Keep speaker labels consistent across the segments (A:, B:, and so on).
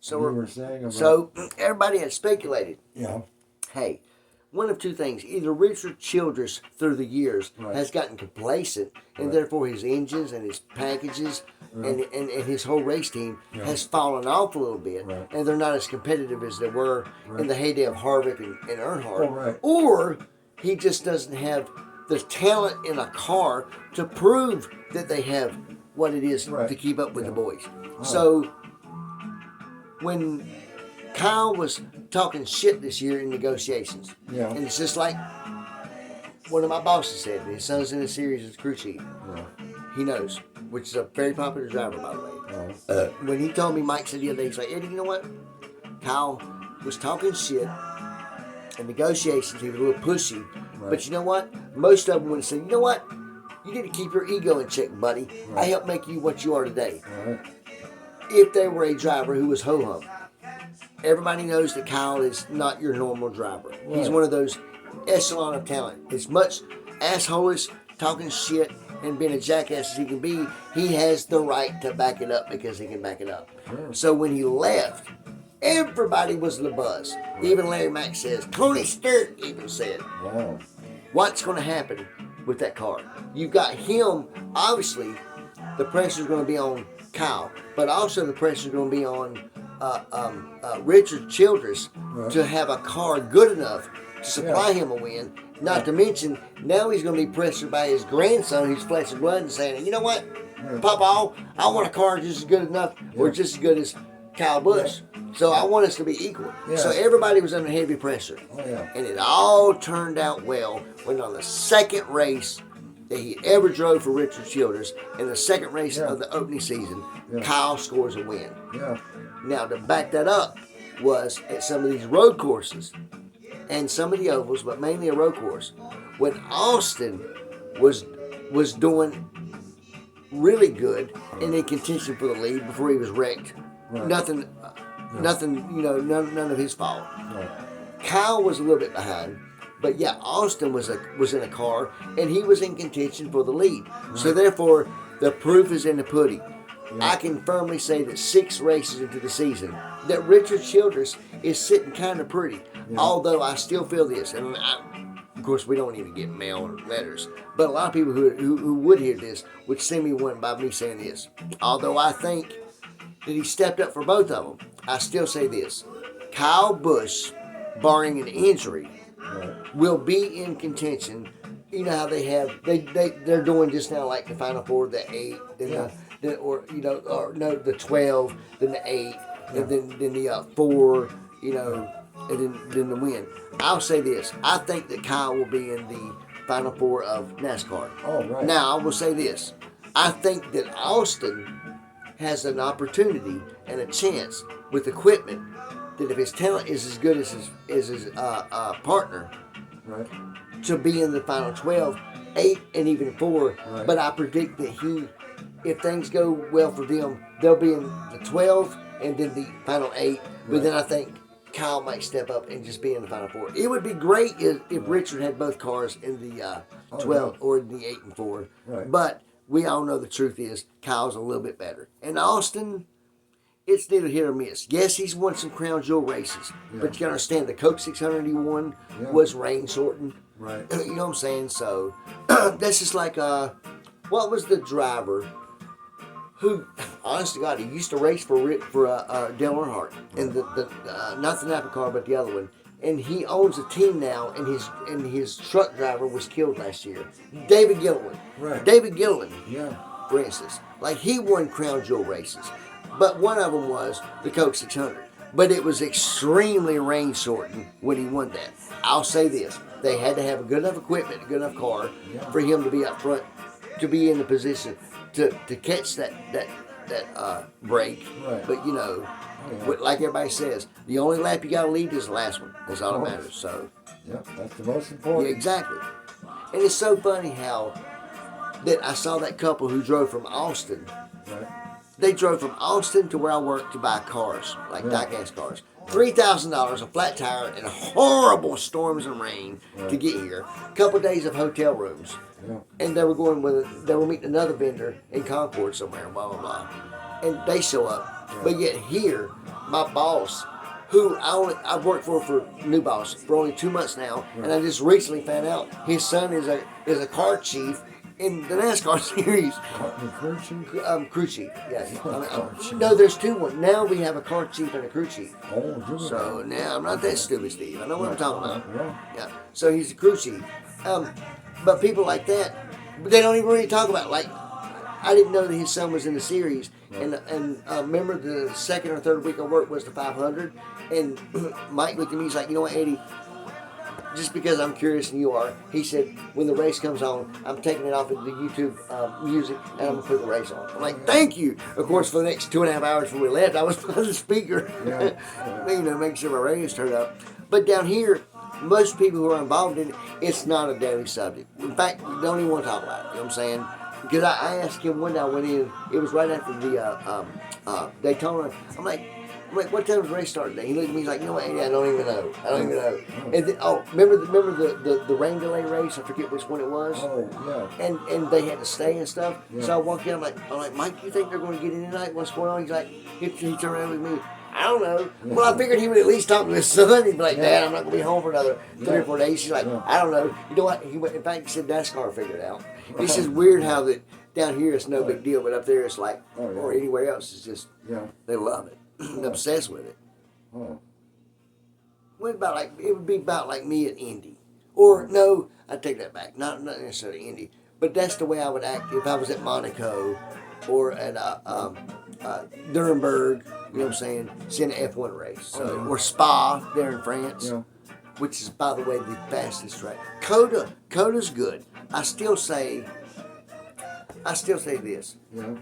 A: So
B: you were saying about
A: so everybody had speculated.
B: yeah,
A: Hey, one of two things: either Richard Childress through the years
B: right,
A: has gotten complacent, and
B: right,
A: therefore his engines and his packages and his whole race team
B: yeah,
A: has fallen off a little bit,
B: right,
A: and they're not as competitive as they were in
B: right.
A: the heyday of Harvick and Earnhardt.
B: Oh, right.
A: Or he just doesn't have the talent in a car to prove that they have what it is
B: Right.
A: to keep up with
B: Yeah.
A: the boys.
B: Oh.
A: So when Kyle was talking shit this year in negotiations,
B: Yeah.
A: and it's just like one of my bosses said, his son's in a series as crew chief.
B: Yeah.
A: He knows, which is a very popular driver, by the way.
B: Right.
A: When he told me, Mike said the other day, he's like, Eddie, you know what? Kyle was talking shit in negotiations. He was a little pushy.
B: Right.
A: But you know what? Most of them would have said, you know what? You need to keep your ego in check, buddy.
B: Right.
A: I helped make you what you are today.
B: Right.
A: If they were a driver who was ho-hum. Everybody knows that Kyle is not your normal driver.
B: Right.
A: He's one of those echelon of talent. As much assholish, talking shit, and being a jackass as he can be, he has the right to back it up because he can back it up.
B: Sure.
A: So when he left, everybody was the buzz.
B: Right.
A: Even Larry Mack says, Tony Stewart even said,
B: Wow.
A: what's going to happen with that car? You've got him, obviously, the pressure's going to be on Kyle, but also the pressure's going to be on Richard Childress
B: Right.
A: to have a car good enough to supply him a win. Not to mention, now he's going to be pressured by his grandson, who's flesh and blood, and saying, you know what, Papa, I want a car just as good enough or just as good as Kyle Busch. So I want us to be equal.
B: Yeah.
A: So everybody was under heavy pressure.
B: Oh, yeah.
A: And it all turned out well when on the second race that he ever drove for Richard Childress, in the second race of the opening season, Kyle scores a win.
B: Yeah.
A: Now, to back that up was at some of these road courses and some of the ovals, but mainly a road course, when Austin was doing really good and in contention for the lead before he was wrecked.
B: Right.
A: Nothing, none of his fault.
B: Right.
A: Kyle was a little bit behind, but yeah, Austin was in a car and he was in contention for the lead. Right. So therefore, the proof is in the pudding. Yeah. I can firmly say that 6 races into the season, that Richard Childress is sitting kind of pretty. Yeah. Although I still feel this, and of course we don't even get mail or letters, but a lot of people who would hear this would send me one by me saying this. Although I think that he stepped up for both of them, I still say this: Kyle Busch, barring an injury, will be in contention. You know how they're doing just now, like the Final Four, the 8, then the 12, then the 8, and then the 4, and then the win. I'll say this: I think that Kyle will be in the Final Four of NASCAR.
B: Oh, right.
A: Now I will say this: I think that Austin has an opportunity and a chance with equipment that if his talent is as good as his partner,
B: Right.
A: to be in the final 12, 8, and even 4.
B: Right.
A: But I predict that if things go well for them, they'll be in the 12 and then the final 8. Right. But then I think Kyle might step up and just be in the final 4. It would be great if Richard had both cars in the 12 or in the 8 and 4.
B: Right.
A: But we all know the truth is Kyle's a little bit better. And Austin, it's neither hit or miss. Yes, he's won some crown jewel races, but you gotta understand the Coke 600 he won was rain shortened.
B: Right.
A: You know what I'm saying? So that's just like what was the driver who, honest to God, he used to race for Dale Earnhardt in the not the Napa car but the other one, and he owns a team now, and his truck driver was killed last year. David Gilliland.
B: Right.
A: David Gilliland.
B: Yeah.
A: For instance, like he won crown jewel races. But one of them was the Coke 600. But it was extremely rain shortened when he won that. I'll say this: they had to have a good enough equipment, a good enough car for him to be up front, to be in the position to catch that break.
B: Right.
A: But like everybody says, the only lap you got to lead is the last one. That's all that matters. So.
B: Yeah, that's the most important.
A: Yeah, exactly. And it's so funny how that I saw that couple who drove from Austin.
B: Right.
A: They drove from Austin to where I work to buy cars, like die-cast cars. $3,000, a flat tire, and horrible storms and rain to get here. A couple of days of hotel rooms.
B: Yeah.
A: And they were meeting another vendor in Concord somewhere, blah, blah, blah. And they show up. But yet here, my boss, who I've worked for new boss for only 2 months now, and I just recently found out his son is a car chief in the NASCAR series.
B: Crew chief?
A: Crew chief, yeah.
B: Car chief.
A: No, there's two ones. Now we have a car chief and a crew chief.
B: Oh, do
A: So now I'm not that stupid, Steve. I know what I'm talking about.
B: Yeah.
A: Yeah. So he's a crew chief. But people like that, they don't even really talk about it. Like, I didn't know that his son was in the series. And remember the second or third week I worked was the 500. And Mike looked at me, he's like, you know what, Eddie? Just because I'm curious and you are, he said, when the race comes on, I'm taking it off of the YouTube music and I'm going to put the race on. I'm like, thank you. Of course, for the next 2.5 hours before we left, I was by the speaker, making sure my radio's turned up. But down here, most people who are involved in it, it's not a daily subject. In fact, we don't even want to talk about it. You know what I'm saying? Because I asked him one day, I went in, it was right after the Daytona. I'm like, what time does the race start today? He looked at me, he's like, you know what, Eddie, I don't even know. And then, remember the rain delay race? I forget which one it was.
B: Oh, yeah.
A: And they had to stay and stuff.
B: Yeah.
A: So I walked in, I'm like, Mike, you think they're going to get in tonight? What's going on? He's like, he turned around with me. I don't know. Well, I figured he would at least talk to his son. He'd be like, Dad, I'm not going to be home for another 3 or 4 days. He's like, I don't know. You know what? He went, in fact, he said NASCAR figured it out. It's just weird how that down here it's no big deal, but up there it's like, or anywhere else, it's just, they love it. They're obsessed with it.
B: Oh.
A: What about like, it would be about like me at Indy. Or, no, I take that back. Not necessarily Indy. But that's the way I would act if I was at Monaco or at Nuremberg, you know what I'm saying, seeing an F1 race. So, or Spa there in France, which is, by the way, the fastest track. Coda's good. I still say this.
B: Yeah.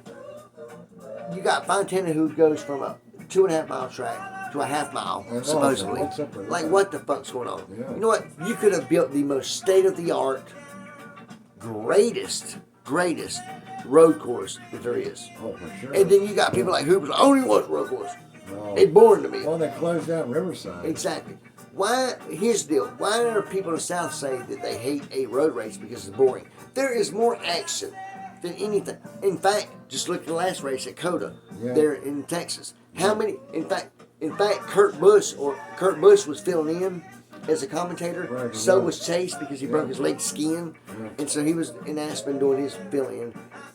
A: You got Fontana who goes from a 2.5 mile track to a half mile, supposedly. Like, what the fuck's going on?
B: Yeah.
A: You know what? You could have built the most state-of-the-art, greatest road course that there is.
B: Oh, for sure.
A: And then you got people like Hooper's, I don't even watch road course.
B: No.
A: It's boring to me.
B: Well, they closed down Riverside.
A: Exactly. Why? Here's the deal. Why are people in the South say that they hate a road race because it's boring? There is more action than anything. In fact, just look at the last race at Coda, there in Texas. How many? In fact, Kurt Busch was filling in as a commentator.
B: Right,
A: so was Chase because he broke his leg skiing, and so he was in Aspen doing his fill-in.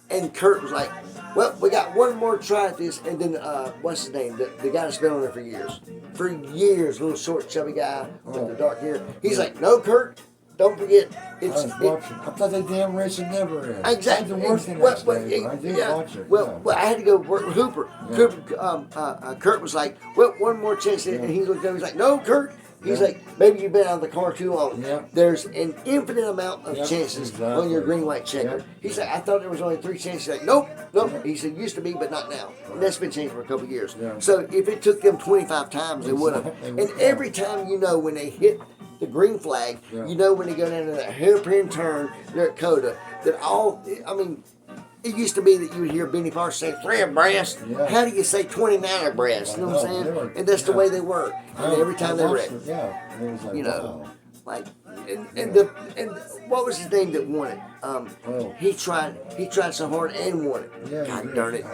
A: And Kurt was like, "Well, we got one more try at this." And then what's his name? The guy that's been on there for years, little short, chubby guy with the dark hair. He's like, "No, Kurt. Don't forget,
B: I thought they damn racing never ended.
A: Exactly.
B: I had to work the next day. I did watch it.
A: Well, I had to go work with Hooper. Kurt was like, well, one more chance. And he looked over, he's like, no, Kurt. He's like, maybe you've been out of the car too long.
B: Yeah.
A: There's an infinite amount of chances on your green-white checker.
B: Yeah.
A: He's like, I thought there was only 3 chances. He's like, nope. He said, used to be, but not now. And that's been changed for a couple of years.
B: Yeah.
A: So if it took them 25 times, they would have. And every time, when they hit the green flag, when they go down to that hairpin turn there at Coda, it used to be that you would hear Benny Parks say 3 abreast. Yeah. How do you say 29 abreast? You know what I'm saying? And that's the way they were. And every time they wrecked.
B: Yeah. It was like,
A: and what was his name that won it? He tried so hard and won it.
B: Yeah,
A: God darn it.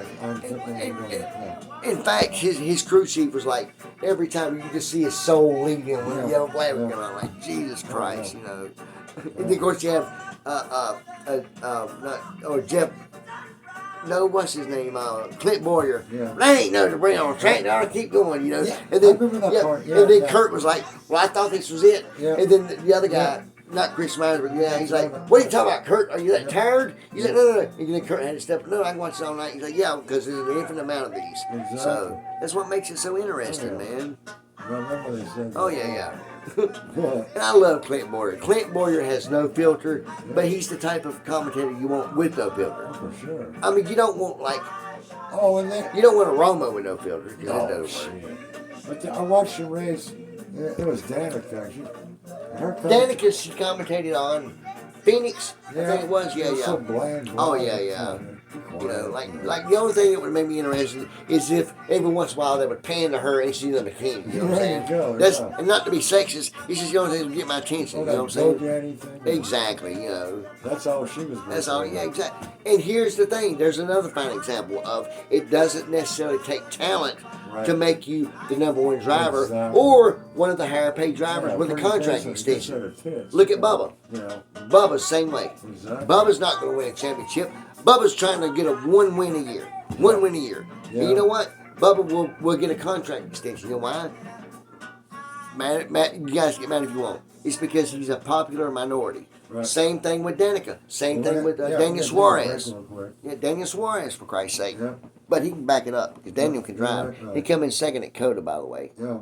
A: In fact, his crew chief was like, every time you just see his soul leaving with a yellow flag coming out, like, Jesus Christ, And then, of course, you have Jeff. No, what's his name? Clint Boyer.
B: Yeah.
A: They ain't no to bring on track. They ought to keep going,
B: Yeah,
A: And then,
B: I remember that part. Yeah,
A: and then Kurt was like, "Well, I thought this was it."
B: Yeah.
A: And then the other guy, not Chris Myers, but he's like, "What are you talking about, Kurt? Are you that tired?" He's like, "No." And then Kurt had to step. No, I can watch it all night. He's like, "Yeah, because there's an infinite amount of these."
B: Exactly.
A: So that's what makes it so interesting, man.
B: I remember they said
A: Oh yeah. And I love Clint Boyer. Clint Boyer has no filter, but he's the type of commentator you want with no filter.
B: For sure.
A: I mean, you don't want
B: and then
A: you don't want a Roma with no filter.
B: But I watched the race. It was Danica actually.
A: Danica, she commentated on Phoenix. I think it was. Yeah.
B: So bland.
A: Oh yeah. Like the only thing that would make me interested is if every once in a while they would pan to her and she's in the bikini. You know what I'm saying? That's and not to be sexist. It's just the only thing that would get my attention. You know what I'm saying?
B: Exactly. That's all she was.
A: That's all. Yeah, exactly. And here's the thing. There's another fine example of it doesn't necessarily take talent to make you the number one driver
B: Exactly.
A: or one of the higher paid drivers
B: Yeah,
A: with a
B: pretty
A: contract
B: basic,
A: extension.
B: just set of tits,
A: Look at Bubba.
B: You know,
A: Bubba's same way.
B: Exactly.
A: Bubba's not going to win a championship. Bubba's trying to get a one win a year. One win a year.
B: Yeah.
A: And you know what? Bubba will get a contract extension. You know why? Matt, you guys get mad if you want. It's because he's a popular minority.
B: Right.
A: Same thing with Danica. Same thing with Daniel Suarez. Yeah, Daniel Suarez, for Christ's sake.
B: Yeah.
A: But he can back it up because Daniel can drive.
B: Right.
A: He come in second at Coda, by the way.
B: Yeah.